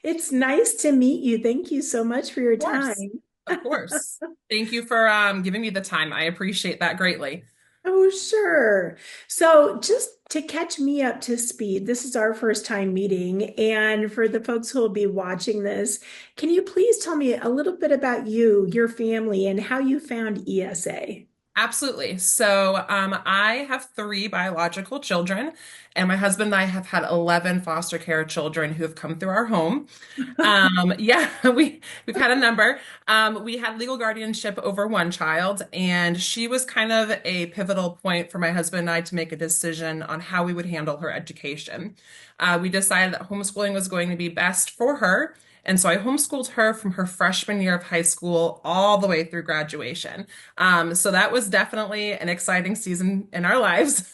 It's nice to meet you. Thank you so much for your Of course. time. Of course. Thank you for giving me the time. I appreciate that greatly. Oh, sure. So, just to catch me up to speed, this is our first time meeting. And for the folks who will be watching this, can you please tell me a little bit about you, your family, and how you found ESA? Absolutely. So, I have three biological children, and my husband and I have had 11 foster care children who have come through our home. Yeah, we've had a number. We had legal guardianship over one child, and she was kind of a pivotal point for my husband and I to make a decision on how we would handle her education. We decided that homeschooling was going to be best for her. And so I homeschooled her from her freshman year of high school all the way through graduation. So that was definitely an exciting season in our lives,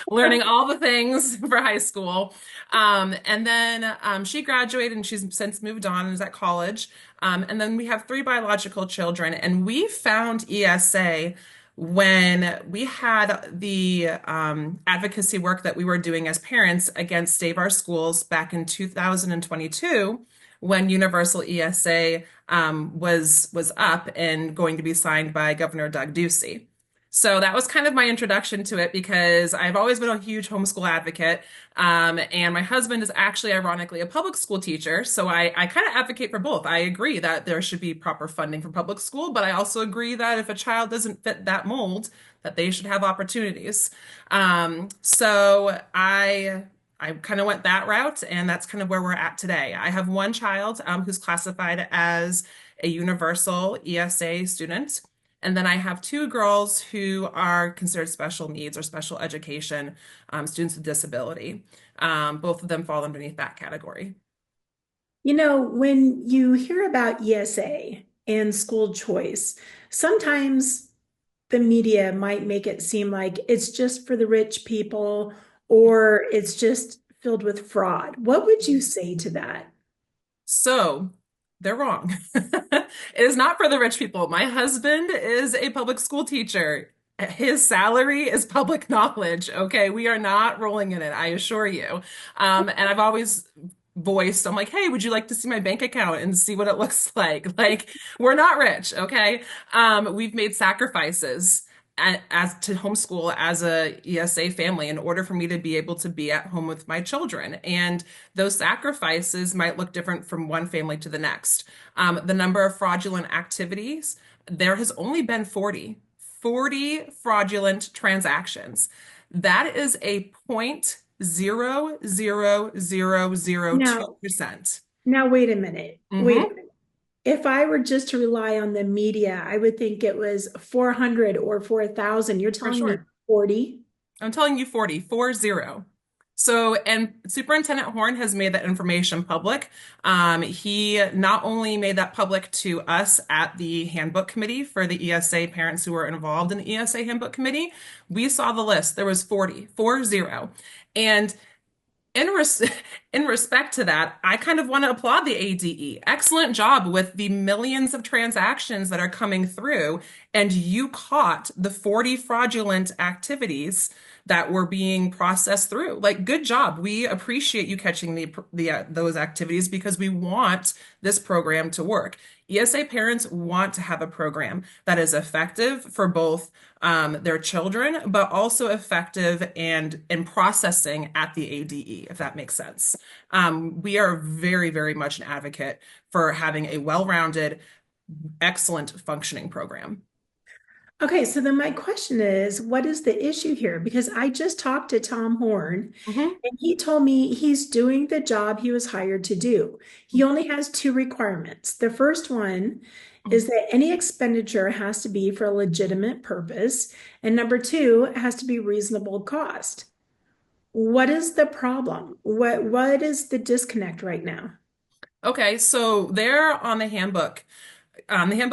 learning all the things for high school. And then she graduated and she's since moved on and is at college. And then we have three biological children, and we found ESA when we had the advocacy work that we were doing as parents against Save Our Schools back in 2022, when Universal ESA was up and going to be signed by Governor Doug Ducey. So that was kind of my introduction to it because I've always been a huge homeschool advocate. And my husband is actually, ironically, a public school teacher. So I kind of advocate for both. I agree that there should be proper funding for public school, but I also agree that if a child doesn't fit that mold, that they should have opportunities. So I kind of went that route, and that's kind of where we're at today. I have one child who's classified as a universal ESA student. And then I have two girls who are considered special needs or special education students with disability. Both of them fall underneath that category. When you hear about ESA and school choice, sometimes the media might make it seem like it's just for the rich people or it's just filled with fraud. What would you say to that? So they're wrong. It is not for the rich people. My husband is a public school teacher. His salary is public knowledge. Okay. We are not rolling in it, I assure you. And I've always voiced, I'm like, hey, would you like to see my bank account and see what it looks like? Like, we're not rich. Okay. We've made sacrifices as to homeschool as a ESA family in order for me to be able to be at home with my children. And those sacrifices might look different from one family to the next. The number of fraudulent activities, there has only been 40 fraudulent transactions. That is a point zero zero zero zero two Now, percent. now wait a minute. Wait a Mm-hmm. minute. If I were just to rely on the media, I would think it was 400 or 4,000. You're For telling me sure. 40? I'm telling you 40. So, and Superintendent Horn has made that information public. He not only made that public to us at the handbook committee for the ESA parents who were involved in the ESA handbook committee, we saw the list. There was 40. And in res in respect to that, I kind of want to applaud the ADE. Excellent job with the millions of transactions that are coming through, and you caught the 40 fraudulent activities that were being processed through. Like, good job. We appreciate you catching the those activities because we want this program to work. ESA parents want to have a program that is effective for both their children, but also effective and in processing at the ADE, if that makes sense. We are very, very much an advocate for having a well-rounded, excellent functioning program. Okay, so then my question is, what is the issue here? Because I just talked to Tom Horn Mhm. and he told me he's doing the job he was hired to do. He only has two requirements. The first one is that any expenditure has to be for a legitimate purpose, and number two, it has to be reasonable cost. What is the problem? What is the disconnect right now? Okay, so there on the handbook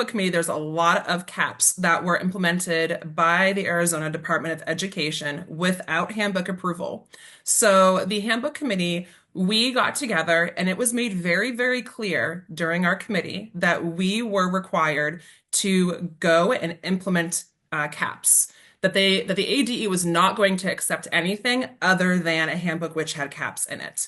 committee, there's a lot of caps that were implemented by the Arizona Department of Education without handbook approval. So the handbook committee, we got together and it was made very, very clear during our committee that we were required to go and implement caps. That the ADE was not going to accept anything other than a handbook which had caps in it.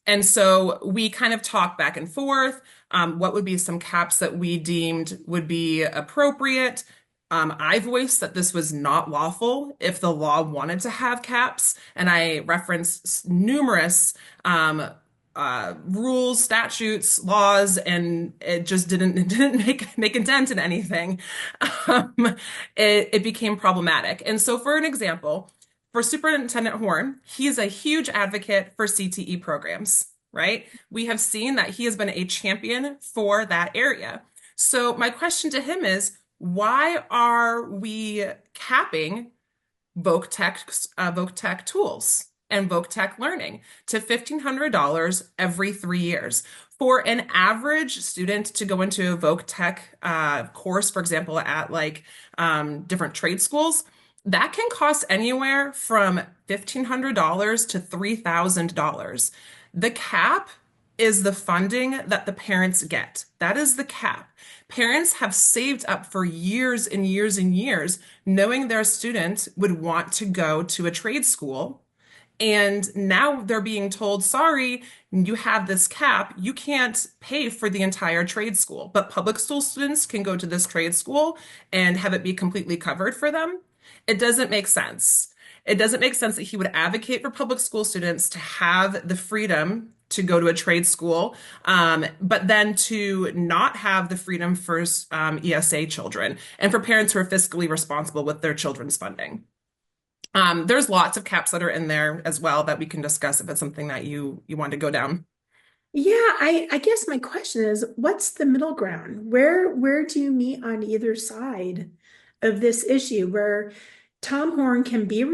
And so we kind of talked back and forth. What would be some caps that we deemed would be appropriate? I voiced that this was not lawful if the law wanted to have caps, and I referenced numerous rules, statutes, laws, and it just didn't it didn't make a dent in anything. Um, it became problematic. And so, for an example, for Superintendent Horn, he's a huge advocate for CTE programs, right? We have seen that he has been a champion for that area. So, my question to him is, why are we capping Voc Tech tools and Voc Tech learning to $1,500 every 3 years? For an average student to go into a Voc Tech course, for example, at like different trade schools, that can cost anywhere from $1,500 to $3,000. The cap is the funding that the parents get. That is the cap. Parents have saved up for years and years and years, knowing their student would want to go to a trade school. And now they're being told, sorry, you have this cap. You can't pay for the entire trade school. But public school students can go to this trade school and have it be completely covered for them. It doesn't make sense. It doesn't make sense that he would advocate for public school students to have the freedom to go to a trade school, but then to not have the freedom for ESA children and for parents who are fiscally responsible with their children's funding. There's lots of caps that are in there as well that we can discuss if it's something that you want to go down. Yeah, I guess my question is, what's the middle ground? Where do you meet on either side of this issue where Tom Horn can be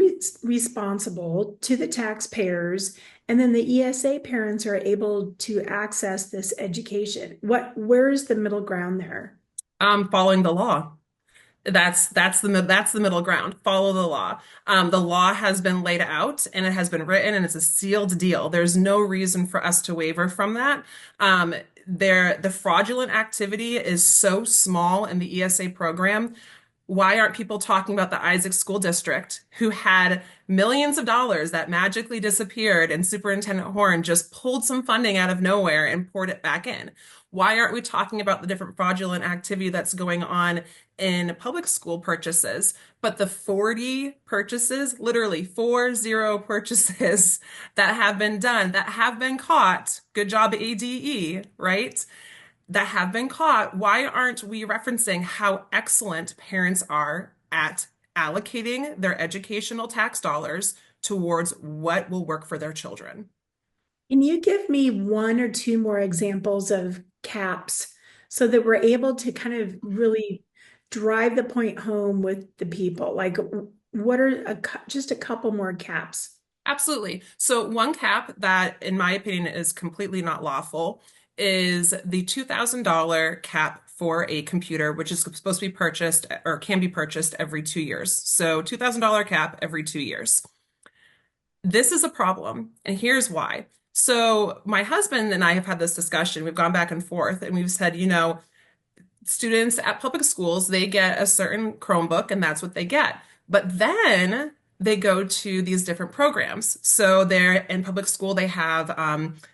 responsible to the taxpayers and then the ESA parents are able to access this education? Where's the middle ground there? Following the law. That's the middle ground. Follow the law. The law has been laid out and it has been written and it's a sealed deal. There's no reason for us to waver from that. The fraudulent activity is so small in the ESA program. Why aren't people talking about the Isaac School District, who had millions of dollars that magically disappeared and Superintendent Horn just pulled some funding out of nowhere and poured it back in? Why aren't we talking about the different fraudulent activity that's going on in public school purchases? But the 40 purchases, literally 40 purchases that have been done, that have been caught, good job, ADE, right? That have been caught, why aren't we referencing how excellent parents are at allocating their educational tax dollars towards what will work for their children? Can you give me one or two more examples of caps so that we're able to kind of really drive the point home with the people? Like, what are just a couple more caps? Absolutely. So, one cap that, in my opinion, is completely not lawful is the $2,000 cap for a computer, which is supposed to be purchased or can be purchased every 2 years. So, $2,000 cap every 2 years. This is a problem, and here's why. So, my husband and I have had this discussion. We've gone back and forth, and we've said, students at public schools, they get a certain Chromebook and that's what they get. But then they go to these different programs. So they're in public school, they have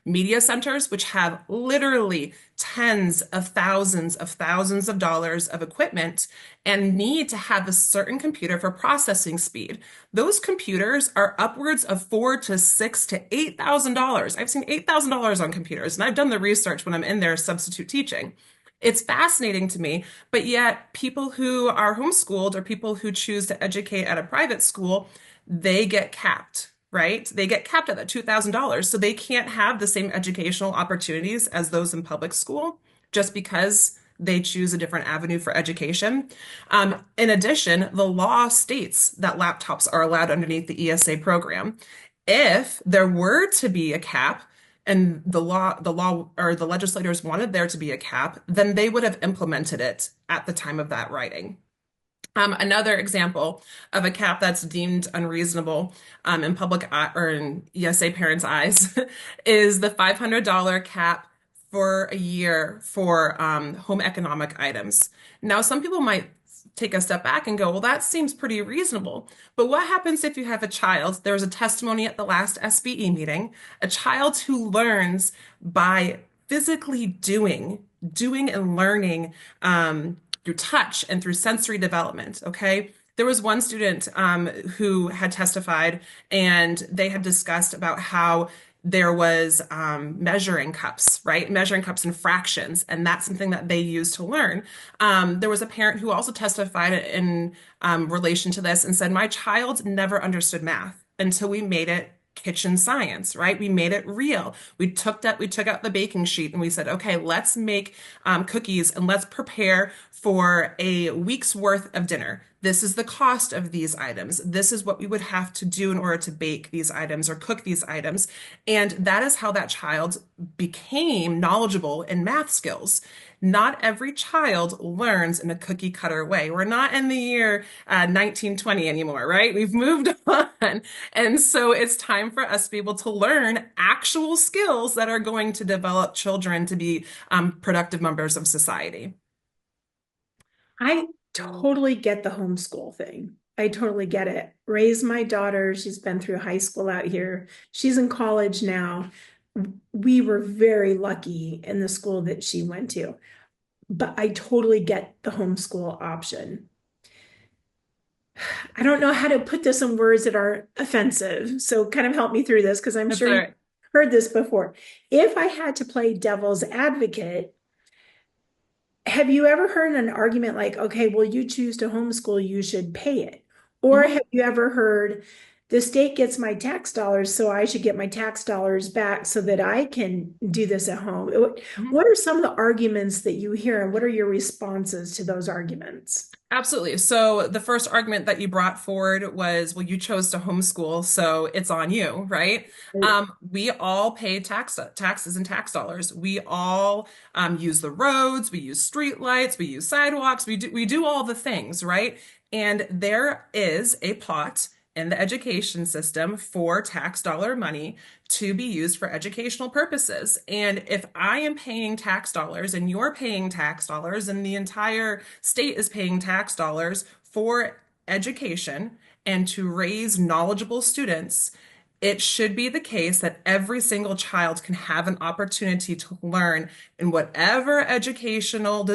media centers, which have literally tens of thousands of dollars of equipment and need to have a certain computer for processing speed. Those computers are upwards of four to six to $8,000. I've seen $8,000 on computers, and I've done the research when I'm in there substitute teaching. It's fascinating to me, but yet people who are homeschooled or people who choose to educate at a private school, they get capped, right? They get capped at that $2,000. So they can't have the same educational opportunities as those in public school just because they choose a different avenue for education. In addition, the law states that laptops are allowed underneath the ESA program. If there were to be a cap, and the law or the legislators wanted there to be a cap, then they would have implemented it at the time of that writing. Another example of a cap that's deemed unreasonable in public or in ESA parents' eyes is the $500 cap for a year for home economic items. Now, some people might take a step back and go, well, that seems pretty reasonable. But what happens if you have a child? There was a testimony at the last SBE meeting, a child who learns by physically doing and learning through touch and through sensory development. Okay. There was one student who had testified, and they had discussed about how there was measuring cups, right? Measuring cups and fractions, and that's something that they use to learn. There was a parent who also testified in relation to this and said, my child never understood math until we made it kitchen science, right? We made it real. We took out the baking sheet and we said, okay, let's make cookies and let's prepare for a week's worth of dinner. This is the cost of these items. This is what we would have to do in order to bake these items or cook these items. And that is how that child became knowledgeable in math skills. Not every child learns in a cookie cutter way. We're not in the year 1920 anymore, right? We've moved on. And so it's time for us to be able to learn actual skills that are going to develop children to be productive members of society. I totally get the homeschool thing. I totally get it. Raised my daughter. She's been through high school out here. She's in college now. We were very lucky in the school that she went to, but I totally get the homeschool option. I don't know how to put this in words that are offensive. So kind of help me through this because I'm That's sure all you've right. heard this before. If I had to play devil's advocate, have you ever heard an argument like, okay, well, you choose to homeschool, you should pay it? Or Mhm, have you ever heard the state gets my tax dollars, so I should get my tax dollars back so that I can do this at home? mhm. What are some of the arguments that you hear, and what are your responses to those arguments? Absolutely. So the first argument that you brought forward was, well, you chose to homeschool, so it's on you, right? We all pay taxes and tax dollars. We all use the roads, we use street lights, we use sidewalks, we do all the things, right? And there is a pot in the education system for tax dollar money to be used for educational purposes. And if I am paying tax dollars and you're paying tax dollars and the entire state is paying tax dollars for education and to raise knowledgeable students, it should be the case that every single child can have an opportunity to learn in whatever educational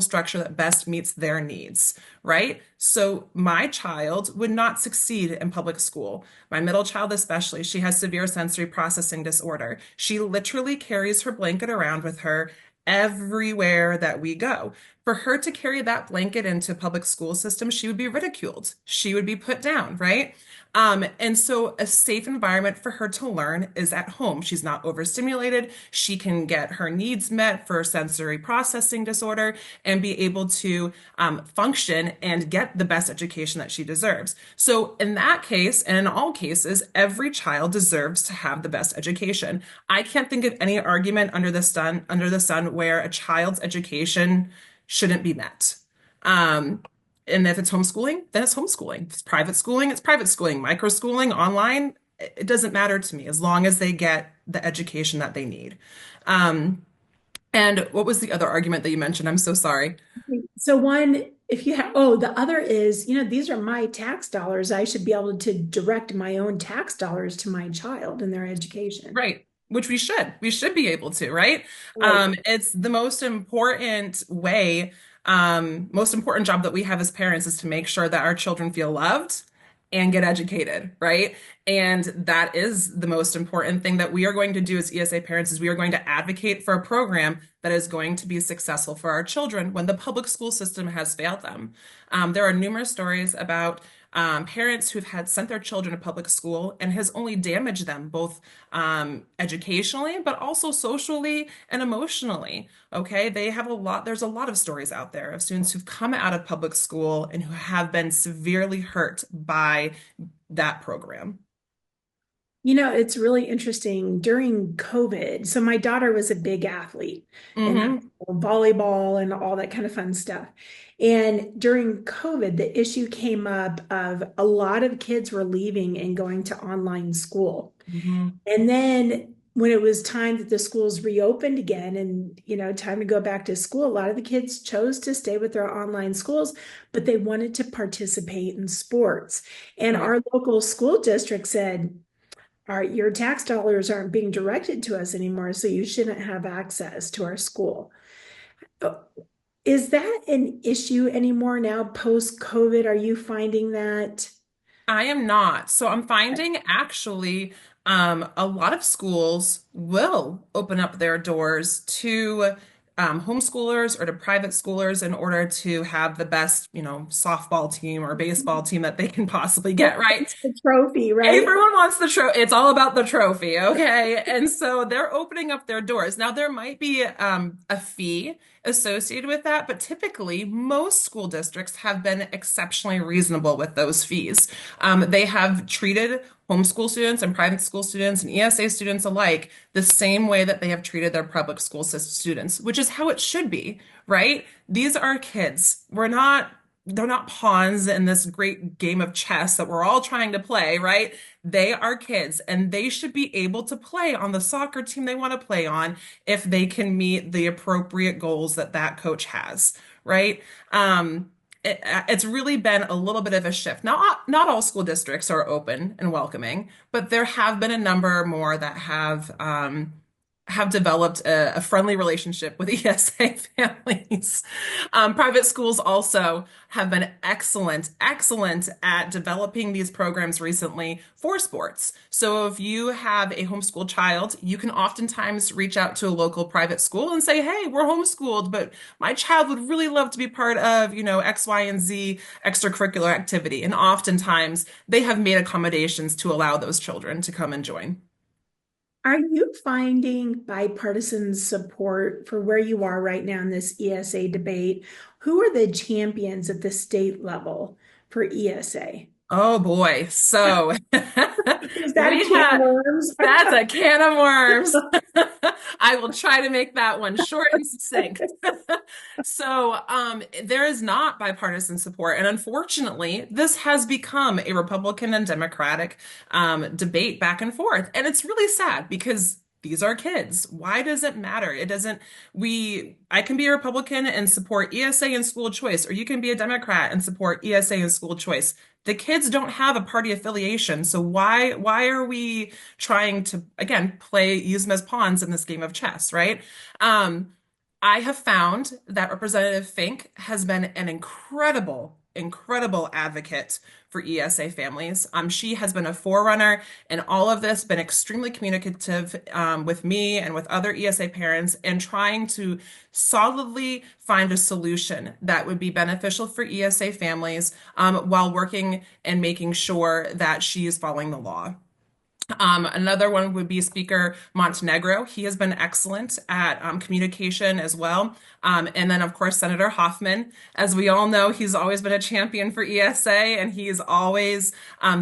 structure that best meets their needs, right? So my child would not succeed in public school. My middle child especially, she has severe sensory processing disorder. She literally carries her blanket around with her everywhere that we go. For her to carry that blanket into public school system, she would be ridiculed. She would be put down, right? And so a safe environment for her to learn is at home. She's not overstimulated. She can get her needs met for sensory processing disorder and be able to function and get the best education that she deserves. So in that case, and in all cases, every child deserves to have the best education. I can't think of any argument under the sun where a child's education shouldn't be met. Um, and if it's homeschooling, then it's homeschooling. If it's private schooling, it's private schooling. Micro schooling, online, it doesn't matter to me as long as they get the education that they need. Um, and what was the other argument that you mentioned? I'm so sorry. So one, if you have, oh, the other is, these are my tax dollars. I should be able to direct my own tax dollars to my child and their education. Right. Which we should. We should be able to, right? Right. It's the most important way, most important job that we have as parents is to make sure that our children feel loved and get educated, right? And that is the most important thing that we are going to do as ESA parents is we are going to advocate for a program that is going to be successful for our children when the public school system has failed them. There are numerous stories about parents who've had sent their children to public school and has only damaged them both educationally, but also socially and emotionally. Okay, there's a lot of stories out there of students who've come out of public school and who have been severely hurt by that program. It's really interesting during COVID. So my daughter was a big athlete in Hmm. volleyball and all that kind of fun stuff. And during COVID, the issue came up of a lot of kids were leaving and going to online school. Hmm. And then when it was time that the schools reopened again and, time to go back to school, a lot of the kids chose to stay with their online schools, but they wanted to participate in sports. And Right. our local school district said, your tax dollars aren't being directed to us anymore, so you shouldn't have access to our school. Is that an issue anymore now post COVID? Are you finding that? I am not. So I'm finding actually a lot of schools will open up their doors to homeschoolers or to private schoolers in order to have the best, softball team or baseball team that they can possibly get, right? It's the trophy, right? Everyone wants the trophy. It's all about the trophy, okay? And so they're opening up their doors. Now, there might be a fee associated with that, but typically, most school districts have been exceptionally reasonable with those fees. They have treated homeschool students and private school students and ESA students alike the same way that they have treated their public school students, which is how it should be, right? These are kids. They're not pawns in this great game of chess that we're all trying to play, right? They are kids and they should be able to play on the soccer team they want to play on if they can meet the appropriate goals that that coach has, right? It's really been a little bit of a shift. Not all school districts are open and welcoming, but there have been a number more that have developed a friendly relationship with ESA families. Private schools also have been excellent at developing these programs recently for sports. So if you have a homeschool child, you can oftentimes reach out to a local private school and say, "Hey, we're homeschooled, but my child would really love to be part of, X, Y, and Z extracurricular activity." And oftentimes they have made accommodations to allow those children to come and join. Are you finding bipartisan support for where you are right now in this ESA debate? Who are the champions at the state level for ESA? Oh boy. So Is that a we can of have worms? that's a can of worms. I will try to make that one short and succinct. So there is not bipartisan support. And unfortunately, this has become a Republican and Democratic debate back and forth. And it's really sad because these are kids. Why does it matter? It doesn't, I can be a Republican and support ESA and school choice, or you can be a Democrat and support ESA and school choice. The kids don't have a party affiliation, so why are we trying to again use them as pawns in this game of chess, right? Um, I have found that Representative Fink has been an incredible advocate for ESA families. She has been a forerunner in all of this, been extremely communicative with me and with other ESA parents, and trying to solidly find a solution that would be beneficial for ESA families while working and making sure that she is following the law. Another one would be Speaker Montenegro. He has been excellent at communication as well. And then, of course, Senator Hoffman. As we all know, he's always been a champion for ESA, and he's always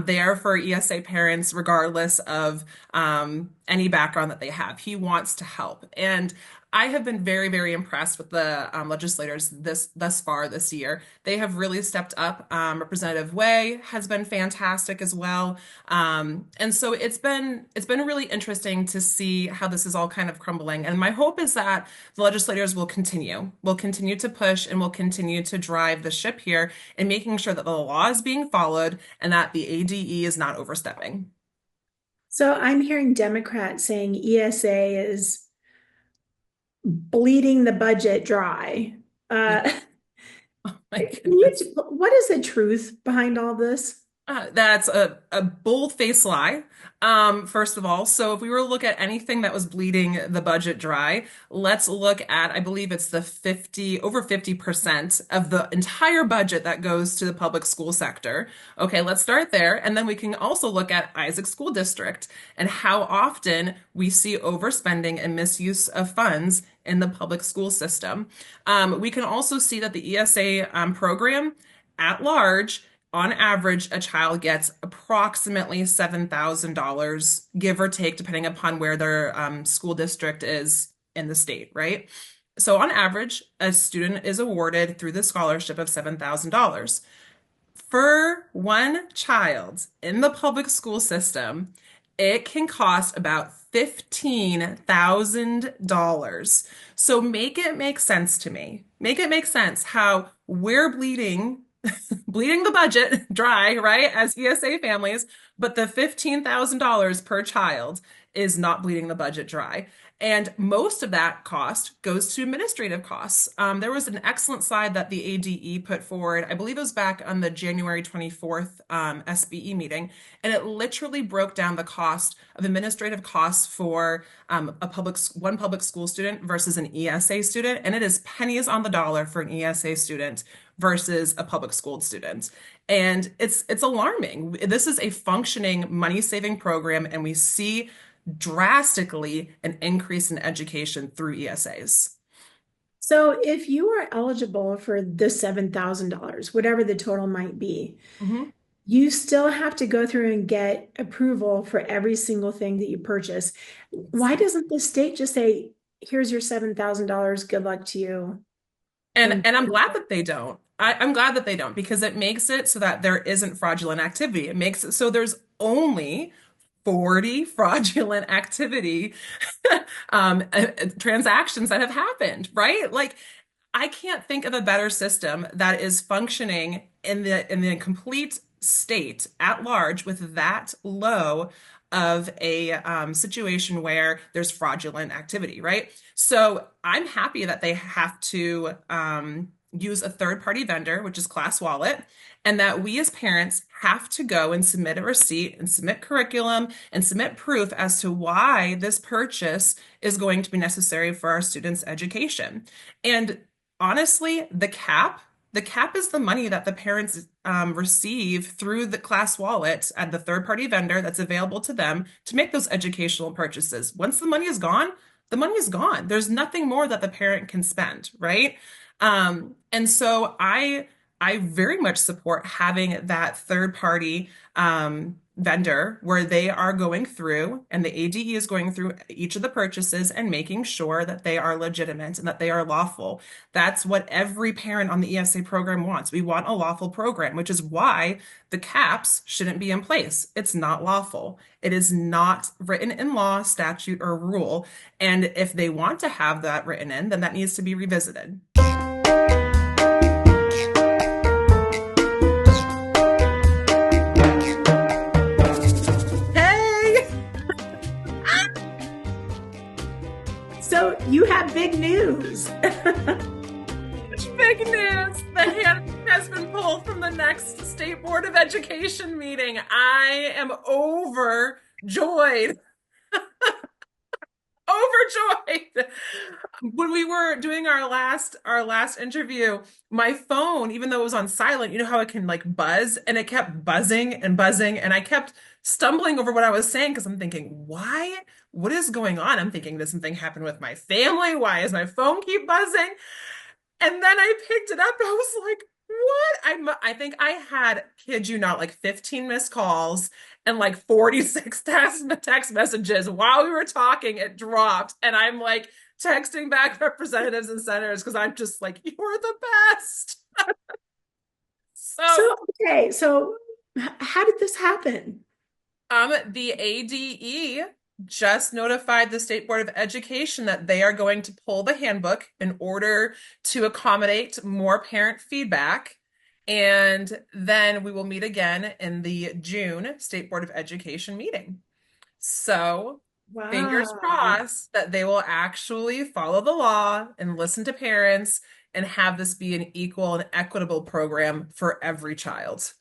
there for ESA parents, regardless of any background that they have. He wants to help. And I have been very impressed with the legislators thus far this year. They have really stepped up. Representative Way has been fantastic as well, and so it's been really interesting to see how this is all kind of crumbling. And my hope is that the legislators will continue to push and will continue to drive the ship here in making sure that the law is being followed and that the ADE is not overstepping. So I'm hearing Democrats saying ESA is bleeding the budget dry. Uh, My goodness. what is the truth behind all this? That's a bold-faced lie, first of all. So if we were to look at anything that was bleeding the budget dry, let's look at, I believe it's over 50% of the entire budget that goes to the public school sector. Okay, let's start there. And then we can also look at Isaac School District and how often we see overspending and misuse of funds in the public school system. We can also see that the ESA program at large, on average, a child gets approximately $7,000, give or take, depending upon where their school district is in the state, right? So, on average, a student is awarded through the scholarship of $7,000. For one child in the public school system, it can cost about $15,000. So make it make sense to me. Make it make sense how we're bleeding the budget dry, right, as ESA families, but the $15,000 per child is not bleeding the budget dry. And most of that cost goes to administrative costs. There was an excellent slide that the ADE put forward. I believe it was back on the January 24th SBE meeting, and it literally broke down the cost of administrative costs for one public school student versus an ESA student, and it is pennies on the dollar for an ESA student versus a public school student. And it's alarming. This is a functioning money-saving program, and we see drastically an increase in education through ESAs. So if you are eligible for the $7,000, whatever the total might be, Mhm. you still have to go through and get approval for every single thing that you purchase. Why doesn't the state just say, here's your $7,000, good luck to you? And And and I'm glad that they don't. I'm glad that they don't because it makes it so that there isn't fraudulent activity. It makes it so there's only 40 fraudulent activity transactions that have happened, right? Like I can't think of a better system that is functioning in the complete state at large with that low of a situation where there's fraudulent activity, right? So I'm happy that they have to use a third party vendor, which is Class Wallet, and that we as parents have to go and submit a receipt and submit curriculum and submit proof as to why this purchase is going to be necessary for our students' education. And honestly, the cap is the money that the parents receive through the Class Wallet at the third party vendor that's available to them to make those educational purchases. Once the money is gone, the money is gone. There's nothing more that the parent can spend, right? And so I very much support having that third party vendor where they are going through and the ADE is going through each of the purchases and making sure that they are legitimate and that they are lawful. That's what every parent on the ESA program wants. We want a lawful program, which is why the caps shouldn't be in place. It's not lawful. It is not written in law, statute, or rule. And if they want to have that written in, then that needs to be revisited. Hey! so you have big news. Big news! The handbook has been pulled from the next State Board of Education meeting. I am overjoyed. Overjoyed. When we were doing our last interview, my phone, even though it was on silent, you know how it can like buzz, and it kept buzzing and buzzing, and I kept stumbling over what I was saying because I'm thinking, why? What is going on? I'm thinking, does something happen with my family? Why is my phone keep buzzing? And then I picked it up. I was like, what? I think I had, kid you not, like 15 missed calls and like 46 text messages while we were talking. It dropped. And I'm like texting back representatives and senators because I'm just like, you're the best. So So, okay, so how did this happen? the ADE just notified the State Board of Education that they are going to pull the handbook in order to accommodate more parent feedback. And then we will meet again in the June State Board of Education meeting. So, fingers Wow. crossed that they will actually follow the law and listen to parents and have this be an equal and equitable program for every child.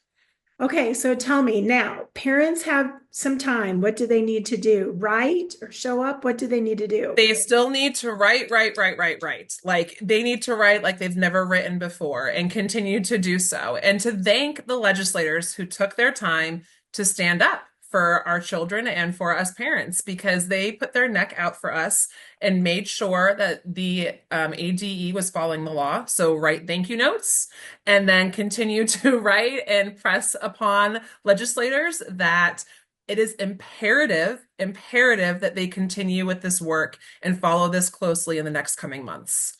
Okay, so tell me now, parents have some time. What do they need to do? Write or show up? What do they need to do? They still need to write. Like they need to write like they've never written before and continue to do so. And to thank the legislators who took their time to stand up for our children and for us parents because they put their neck out for us and made sure that the ADE was following the law. So write thank you notes and then continue to write and press upon legislators that it is imperative that they continue with this work and follow this closely in the next coming months.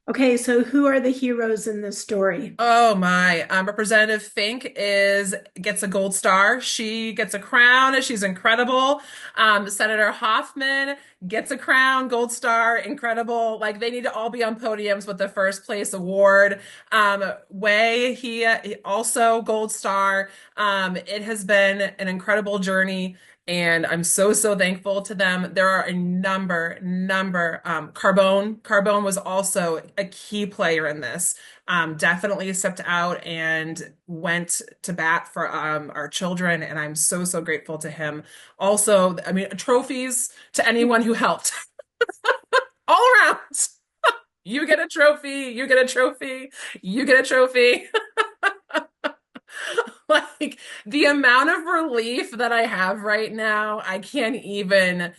Okay, so who are the heroes in this story? Oh my. Representative Fink is gets a gold star. She gets a crown. She's incredible. Senator Hoffman gets a crown, gold star, incredible. Like they need to all be on podiums with the first place award. Way, he also gold star. It has been an incredible journey. And I'm so thankful to them. There are a number. Carbone was also a key player in this. Definitely stepped out and went to bat for our children, and I'm so grateful to him. Also, I mean, trophies to anyone who helped all around. You get a trophy, you get a trophy, you get a trophy. Like the amount of relief that I have right now, I can't even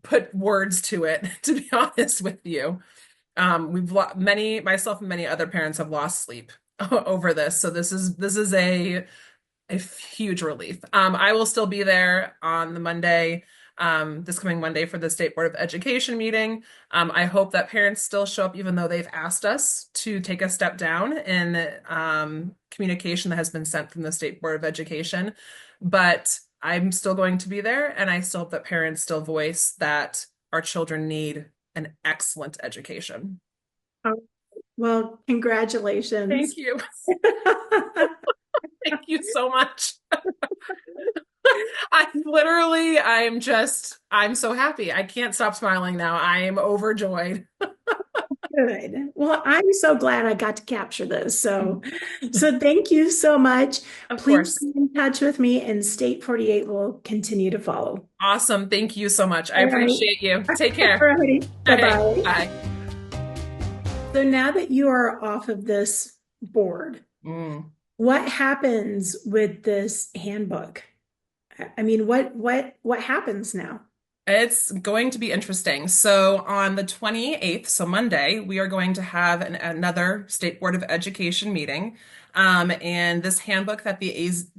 put words to it, to be honest with you. We've many, myself and many other parents have lost sleep over this. So this is a huge relief. I will still be there on the Monday, this coming Monday for the State Board of Education meeting. I hope that parents still show up, even though they've asked us to take a step down in communication that has been sent from the State Board of Education. But I'm still going to be there, and I still hope that parents still voice that our children need an excellent education. Oh, well, congratulations. Thank you. Thank you so much. I'm so happy. I can't stop smiling now. I am overjoyed. Good. Well, I'm so glad I got to capture this. So thank you so much. Of Please course. be in touch with me, and State 48 will continue to follow. Awesome. Thank you so much. I All right. appreciate you. Take All care. right. All right. Bye-bye. Bye. So now that you are off of this board, Mm. what happens with this handbook? I mean, what happens now? It's going to be interesting. So on the 28th, so Monday, we are going to have another State Board of Education meeting. And this handbook that the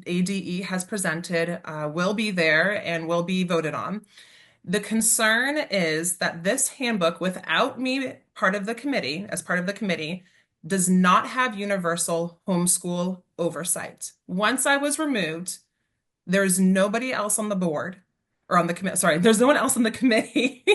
ADE has presented will be there and will be voted on. The concern is that this handbook, without me as part of the committee, does not have universal homeschool oversight. Once I was removed, there's nobody else on the board or on the committee. Sorry, there's no one else on the committee.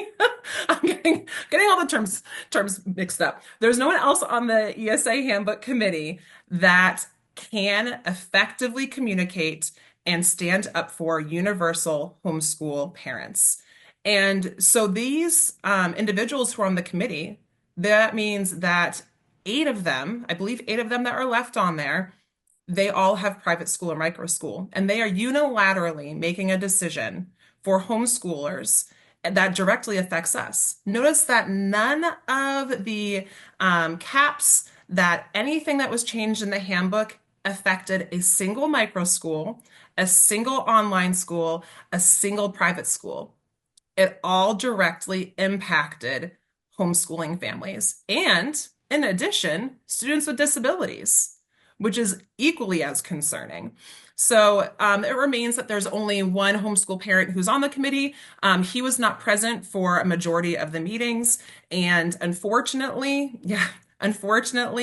I'm getting all the terms mixed up. There's no one else on the ESA handbook committee that can effectively communicate and stand up for universal homeschool parents. And so these individuals who are on the committee, that means that eight of them, I believe eight of them that are left on there, they all have private school or micro school, and they are unilaterally making a decision for homeschoolers that directly affects us. Notice that none of the caps, that anything that was changed in the handbook affected a single micro school, a single online school, a single private school. It all directly impacted homeschooling families. And in addition, students with disabilities, which is equally as concerning. So it remains that there's only one homeschool parent who's on the committee. He was not present for a majority of the meetings. And unfortunately,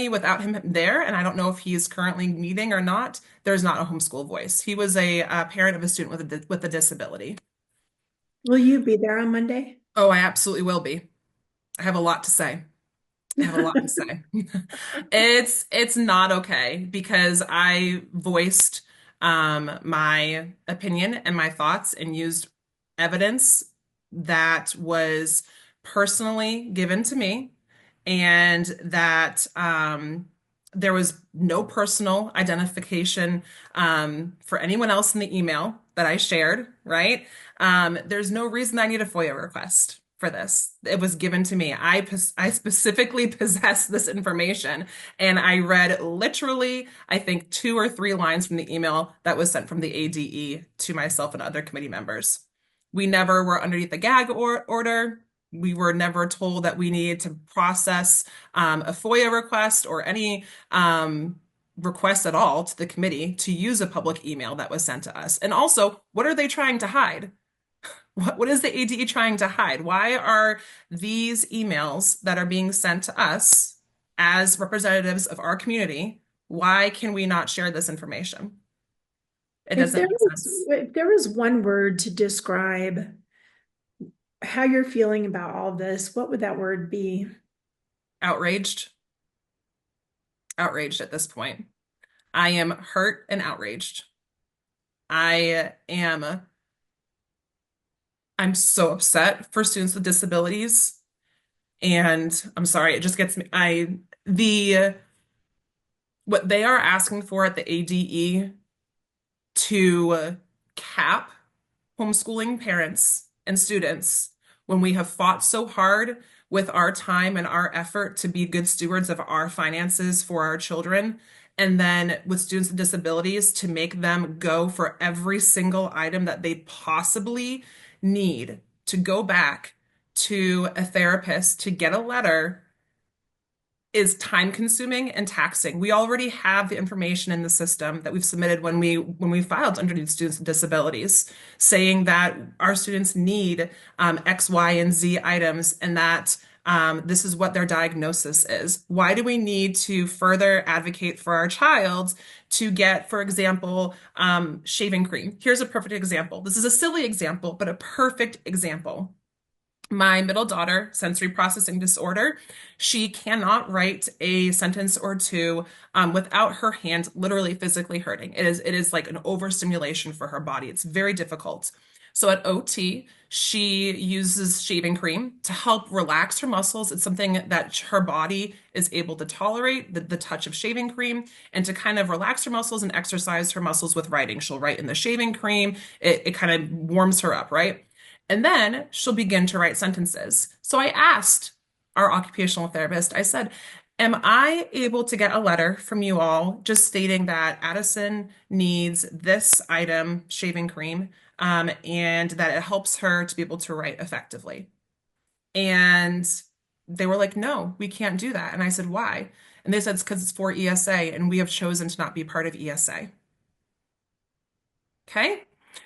without him there, and I don't know if he's currently meeting or not, there's not a homeschool voice. He was a parent of a student with a disability. Will you be there on Monday? Oh, I absolutely will be. I have a lot to say. I have a lot to say. It's not okay because I voiced my opinion and my thoughts and used evidence that was personally given to me, and that there was no personal identification for anyone else in the email that I shared, right? There's no reason I need a FOIA request for this. It was given to me. I specifically possess this information, and I read literally, I think, two or three lines from the email that was sent from the ADE to myself and other committee members. We never were underneath the gag order. We were never told that we needed to process a FOIA request or any request at all to the committee to use a public email that was sent to us. And also, what are they trying to hide? What is the ADE trying to hide? Why are these emails that are being sent to us as representatives of our community, why can we not share this information? It doesn't make sense. If there was one word to describe how you're feeling about all this, what would that word be? Outraged, outraged at this point. I am hurt and outraged. I'm so upset for students with disabilities. And I'm sorry, it just gets me. The, what they are asking for at the ADE to cap homeschooling parents and students when we have fought so hard with our time and our effort to be good stewards of our finances for our children. And then with students with disabilities, to make them go for every single item that they possibly need to go back to a therapist to get a letter is time consuming and taxing. We already have the information in the system that we've submitted when we filed underneath students with disabilities, saying that our students need X, Y, and Z items, and that this is what their diagnosis is. Why do we need to further advocate for our child to get, for example, shaving cream? Here's a perfect example. This is a silly example, but a perfect example. My middle daughter, sensory processing disorder, she cannot write a sentence or two without her hand literally physically hurting. It is like an overstimulation for her body. It's very difficult. So at OT, she uses shaving cream to help relax her muscles. It's something that her body is able to tolerate, the touch of shaving cream, and to kind of relax her muscles and exercise her muscles with writing. She'll write in the shaving cream. It kind of warms her up, right? And then she'll begin to write sentences. So I asked our occupational therapist, I said, am I able to get a letter from you all just stating that Addison needs this item, shaving cream, and that it helps her to be able to write effectively? And they were like, no, we can't do that. And I said, why? And they said, it's because it's for ESA, and we have chosen to not be part of ESA. Okay.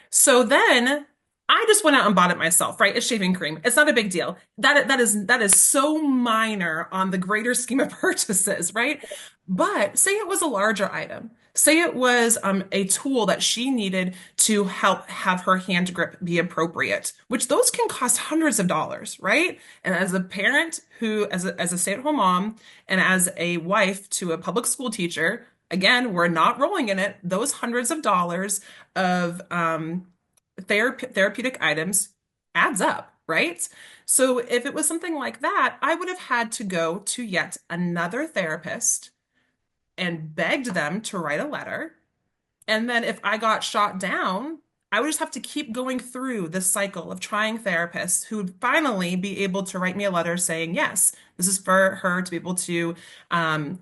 So then I just went out and bought it myself, right? It's shaving cream. It's not a big deal. That is so minor on the greater scheme of purchases, right? But say it was a larger item. Say it was a tool that she needed to help have her hand grip be appropriate, which those can cost hundreds of dollars, right? And as a parent who, as a stay-at-home mom and as a wife to a public school teacher, again, we're not rolling in it. Those hundreds of dollars of therapeutic items adds up, right? So if it was something like that, I would have had to go to yet another therapist and begged them to write a letter. And then if I got shot down, I would just have to keep going through this cycle of trying therapists who would finally be able to write me a letter saying, yes, this is for her to be able to um,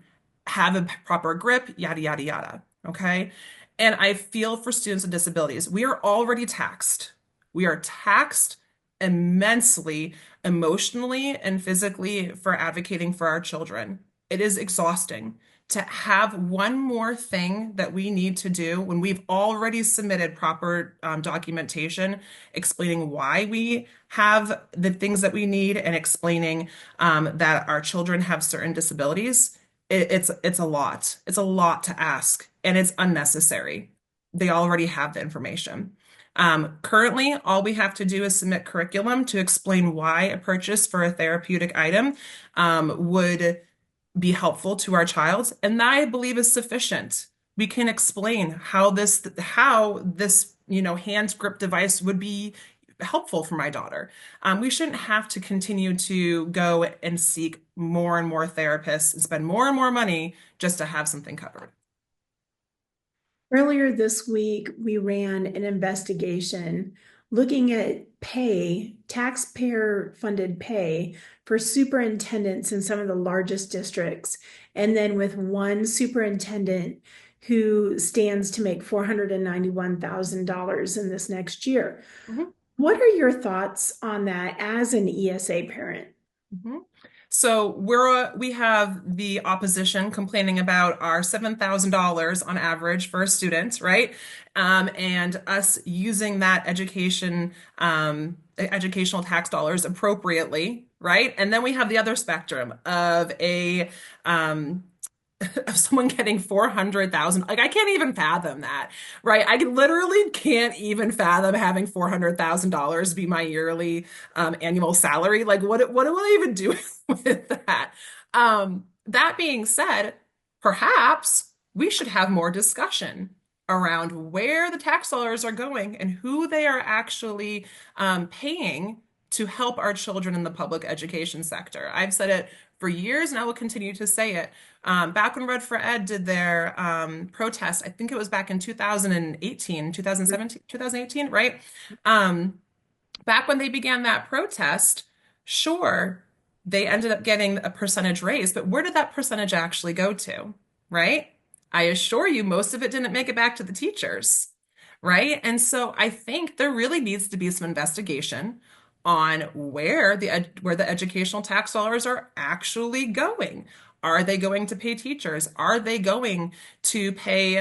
have a proper grip, yada, yada, yada. Okay. And I feel for students with disabilities. We are already taxed. We are taxed immensely, emotionally and physically for advocating for our children. It is exhausting to have one more thing that we need to do when we've already submitted proper documentation explaining why we have the things that we need and explaining that our children have certain disabilities. It's a lot. It's a lot to ask, and it's unnecessary. They already have the information. Currently, all we have to do is submit curriculum to explain why a purchase for a therapeutic item would be helpful to our child, and that I believe is sufficient. We can explain how this hand grip device would be helpful for my daughter. We shouldn't have to continue to go and seek more and more therapists and spend more and more money just to have something covered. Earlier this week, we ran an investigation looking at pay, taxpayer funded pay for superintendents in some of the largest districts. And then with one superintendent who stands to make $491,000 in this next year. Mhm. What are your thoughts on that as an ESA parent? Mhm. So we have the opposition complaining about our $7,000 on average for a student, right? And us using that educational tax dollars appropriately right? And then we have the other spectrum of a um, of someone getting 400,000. Like I can't even fathom that, right? I literally can't even fathom having $400,000 be my yearly annual salary. Like what do I even do with that? That being said, perhaps we should have more discussion around where the tax dollars are going and who they are actually paying to help our children in the public education sector. I've said it for years and I will continue to say it. Back when Red for Ed did their protest, I think it was back in 2018, 2017, 2018, right? Um, Back when they began that protest, sure, they ended up getting a percentage raise, but where did that percentage actually go to, right? I assure you, most of it didn't make it back to the teachers, right? And so I think there really needs to be some investigation on where the educational tax dollars are actually going. Are they going to pay teachers? Are they going to pay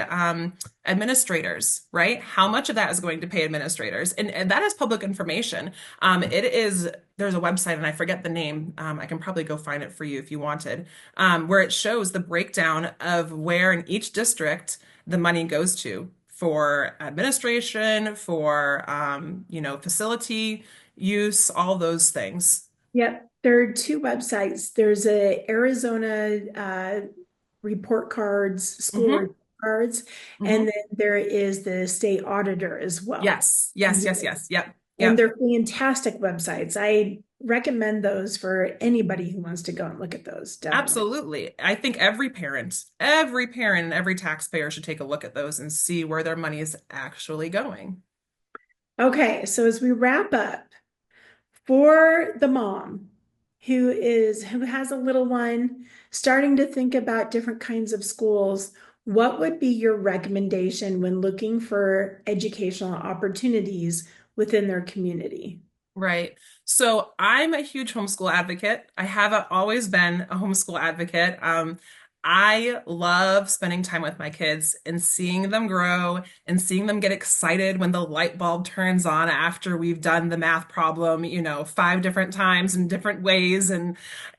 administrators, right? How much of that is going to pay administrators? And that is public information. There's a website and I forget the name. I can probably go find it for you if you wanted, where it shows the breakdown of where in each district the money goes to for administration, for, facility use, all those things. Yep, there are two websites. There's a Arizona report cards, school Hmm. report cards, and Hmm. then there is the state auditor as well. Yes, yes, yes, yes. Yep, And yep. they're fantastic websites. I recommend those for anybody who wants to go and look at those, definitely. Absolutely. I think every parent and every taxpayer should take a look at those and see where their money is actually going. Okay, so as we wrap up, for the mom who has a little one starting to think about different kinds of schools, what would be your recommendation when looking for educational opportunities within their community? Right. So I'm a huge homeschool advocate. I have always been a homeschool advocate. I love spending time with my kids and seeing them grow and seeing them get excited when the light bulb turns on after we've done the math problem, 5 different times in different ways. And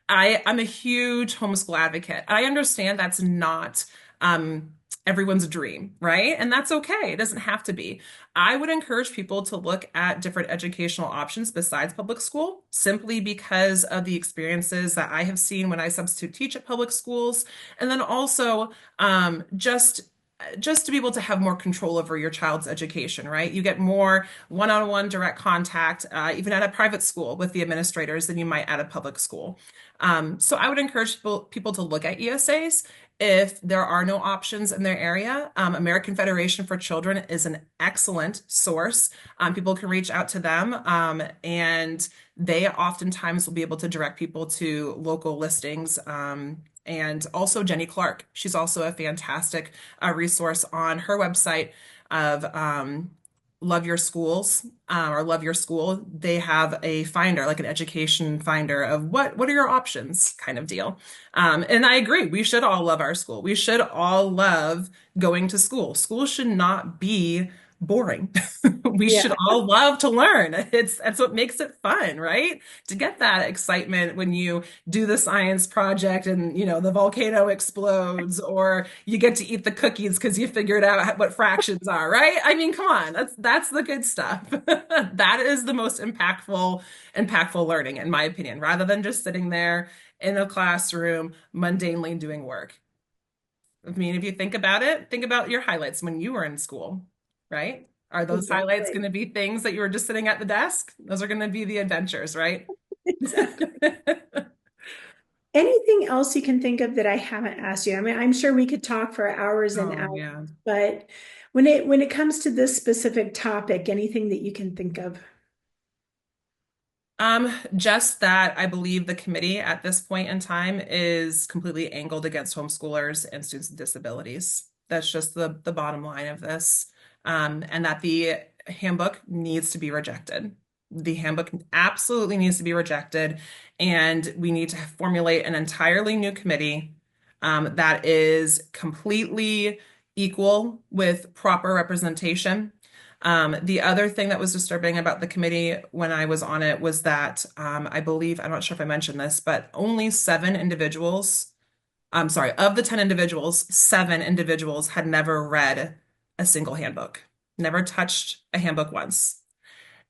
I'm a huge homeschool advocate. I understand that's not um, everyone's dream, right? And that's okay. It doesn't have to be. I would encourage people to look at different educational options besides public school, simply because of the experiences that I have seen when I substitute teach at public schools. And then also just to be able to have more control over your child's education, right? You get more one-on-one direct contact, even at a private school with the administrators than you might at a public school. So I would encourage people to look at ESAs if there are no options in their area. American Federation for Children is an excellent source. People can reach out to them, and they oftentimes will be able to direct people to local listings. And also Jenny Clark. She's also a fantastic resource on her website of Love Your Schools or Love Your School. They have a finder, like an education finder of what are your options kind of deal. And I agree, we should all love our school. We should all love going to school. School should not be boring. We Yeah. should all love to learn. That's what makes it fun, right? To get that excitement when you do the science project and the volcano explodes, or you get to eat the cookies because you figured out what fractions are, right? I mean, come on, that's the good stuff. That is the most impactful learning, in my opinion, rather than just sitting there in a classroom mundanely doing work. I mean, if you think about it, think about your highlights when you were in school, right? Are those highlights going Exactly. to be things that you were just sitting at the desk? Those are going to be the adventures, right? Exactly. Anything else you can think of that I haven't asked you? I mean, I'm sure we could talk for hours and Oh, hours, yeah. but when it comes to this specific topic, anything that you can think of? Just that I believe the committee at this point in time is completely angled against homeschoolers and students with disabilities. That's just the bottom line of this. And that the handbook needs to be rejected. The handbook absolutely needs to be rejected, and we need to formulate an entirely new committee that is completely equal with proper representation. The other thing that was disturbing about the committee when I was on it was that I believe, I'm not sure if I mentioned this, but only seven individuals, I'm sorry, of the 10 individuals, seven individuals had never read a single handbook, never touched a handbook once.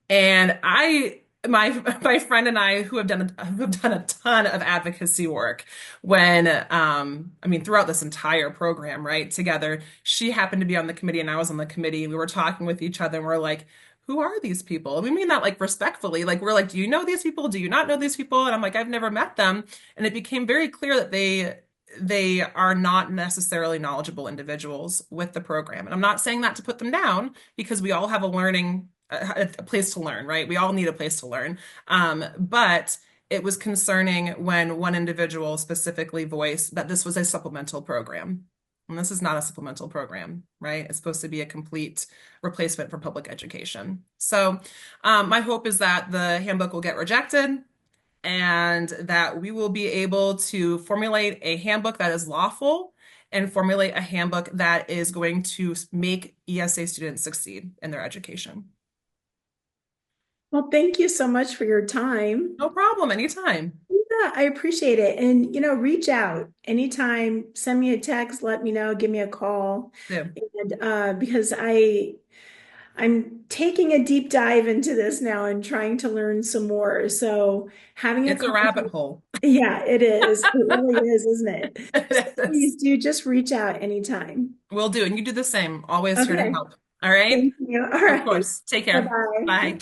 And my friend and I who have done a ton of advocacy work when I mean throughout this entire program, right, together, she happened to be on the committee and I was on the committee. We were talking with each other and we're like, who are these people? And we mean that like respectfully. Like we're like, do you know these people? Do you not know these people? And I'm like, I've never met them. And it became very clear that they are not necessarily knowledgeable individuals with the program. And I'm not saying that to put them down because we all have a place to learn, right? We all need a place to learn. But it was concerning when one individual specifically voiced that this was a supplemental program. And this is not a supplemental program, right? It's supposed to be a complete replacement for public education. So, my hope is that the handbook will get rejected and that we will be able to formulate a handbook that is lawful and formulate a handbook that is going to make ESA students succeed in their education. Well, thank you so much for your time. No problem, anytime. Yeah, I appreciate it. And, reach out anytime, send me a text, let me know, give me a call. Yeah. And because I'm taking a deep dive into this now and trying to learn some more. So having a It's a rabbit conversation, hole. yeah, it is. It really is, isn't it? So It please is. do just reach out anytime. Will do. And you do the same. Always here to Okay. help. All right. Thank you. All Of right. course. Take care. Bye-bye. Bye.